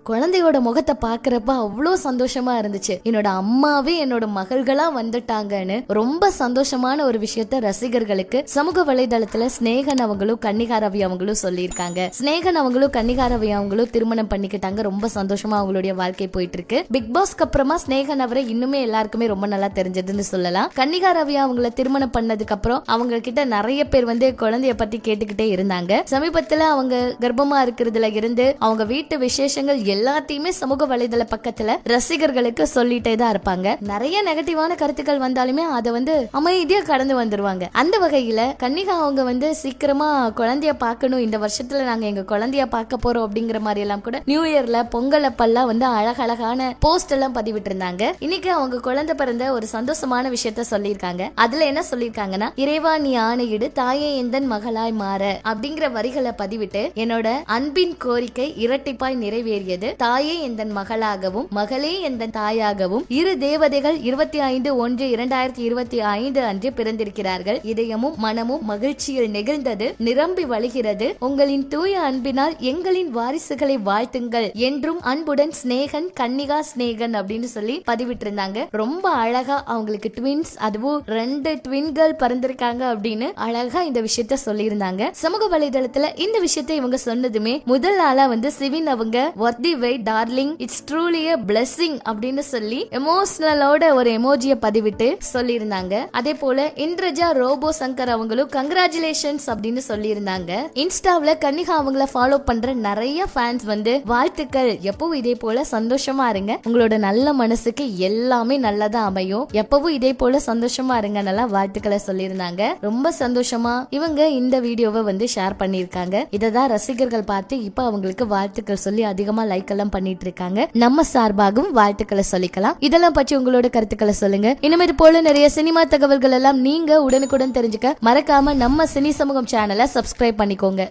குழந்தையோட முகத்தை பாக்குறப்ப அவ்வளோ சந்தோஷமா இருந்துச்சு. என்னோட அம்மாவே என்னோட மகள்களா வந்துட்டாங்கன்னு ரொம்ப சந்தோஷமான ஒரு விஷயத்த ரசிகர்களுக்கு சமூக வலைதளத்துல ஸ்னேகன் அவங்களும் கன்னிகா ரவி அவங்களும் சொல்லியிருக்காங்க. ஸ்னேகன் அவங்களும் கன்னிகா ரவி அவங்களும் திருமணம் பண்ணிக்கிட்டாங்க. ரொம்ப சந்தோஷமா அவங்களுடைய வாழ்க்கை போயிட்டு இருக்கு. பிக் பாஸ்க்கு அப்புறமா ஸ்னேகன் அவரை இன்னுமே எல்லாருக்குமே ரொம்ப நல்லா தெரிஞ்சதுன்னு சொல்லலாம். கன்னிகா ரவி அவங்கள திருமணம் பண்ணதுக்கு அப்புறம் அவங்க கிட்ட நிறைய பேர் குழந்தைய பத்தி கேட்டுக்கிட்டே இருந்தாங்க. சமீபத்துல அவங்க கர்ப்பமா இருக்கிறதுல இருந்து அவங்க வீட்டு விசேஷங்கள் எல்லாத்தையுமே சமூக வலைதள பக்கத்துல ரசிகர்களுக்கு சொல்லிட்டே தான் இருப்பாங்க. நிறைய நெகட்டிவான கருத்துக்கள் வந்தாலுமே அதை அமைதியா கடந்து வந்துருவாங்க. அந்த வகையில கன்னிகா அவங்க சீக்கிரமா குழந்தைய பார்க்கணும், இந்த வருஷத்துல நாங்க எங்க குழந்தைய பார்க்க போறோம் அப்படிங்கிற மாதிரி எல்லாம் கூட நியூ இயர்ல பொங்கல் அப்பெல்லாம் அழகழகான போஸ்ட் எல்லாம் பதிவிட்டு இருந்தாங்க. இன்னைக்கு அவங்க குழந்தை பிறந்த ஒரு சந்தோஷமான விஷயத்த சொல்லியிருக்காங்க. அதுல என்ன சொல்லியிருக்காங்கன்னா, இறைவா நீ ஆணையிடு தாயே எந்தன் மகளாய் மாற அப்படிங்கிற வரிகளை பதிவிட்டு, என்னோட அன்பின் கோரிக்கை இரட்டிப்பாய் நிறைவேறியது. தாயே எந்தன் மகளாகவும் மகளே எந்தன் தாயாகவும் இரு தேவதைகள் 25/1/2025 அன்று பிறந்திருக்கிறார்கள். இதயமும் மனமும் மகிழ்ச்சியில் நெகிழ்ந்தது, நிரம்பி வழிகிறது. உங்களின் தூய அன்பினால் எங்களின் வாரிசுகளை வாழ்த்துங்கள். என்றும் அன்புடன் ஸ்னேகன், கன்னிகா ஸ்னேகன் அப்படின்னு சொல்லி பதிவிட்டு இருந்தாங்க. ரொம்ப அழகா அவங்களுக்கு ட்வின்ஸ், அதுவும் 2 ட்வின்கள் பிறந்திருக்காங்க அப்படின்னு அழகா இந்த விஷயத்த சொல்லி இருந்தாங்க. சமூக வலைதளத்துல இந்த விஷயத்தை இவங்க சொன்னதுமே முதல் ஆளா சிவின் அவங்க worthy wait darling, it's truly a blessing அப்படின்னு சொல்லி எமோஷனலோட ஒரு எமோஜிய பதிவிட்டு சொல்லி இருந்தாங்க. அதே போல இந்திரஜா ரோபோ சங்கர் அவங்களும் கங்க்ராச்சுலேஷன்ஸ் அப்படின்னு சொல்லி இருந்தாங்க. இன்ஸ்டாவில் கன்னிகா அவங்கள ஃபாலோ பண்ற நிறைய ஃபேன்ஸ் வாழ்த்துக்கள், எப்பவும் இதே போல சந்தோஷமா இருங்க, உங்களோட நல்ல மனசுக்கு எல்லாமே நல்லதா அமையும், எப்பவும் இதே போல சந்தோஷமா இருங்க, நல்லா வாழ்த்துக்களை சொல்லியிருந்தாங்க. ரொம்ப சந்தோஷமா இவங்க இந்த வீடியோவை ஷேர் பண்ணியிருக்காங்க. இததான் ரசிகர்கள் பார்த்து இப்ப அவங்களுக்கு வாழ்த்துக்கள் சொல்லி அதிகமா லைக் எல்லாம் பண்ணிட்டு இருக்காங்க. நம்ம சார்பாகவும் வாழ்த்துக்களை சொல்லிக்கலாம். இதெல்லாம் பற்றி உங்களோட கருத்துக்களை சொல்லுங்க. இனிமே இது போல நிறைய சினிமா தகவல்கள் எல்லாம் நீங்க உடனுக்குடன் தெரிஞ்சுக்க மறக்காம நம்ம சினி சமூகம் சேனலை சப்ஸ்கிரைப் பண்ணிக்கோங்க.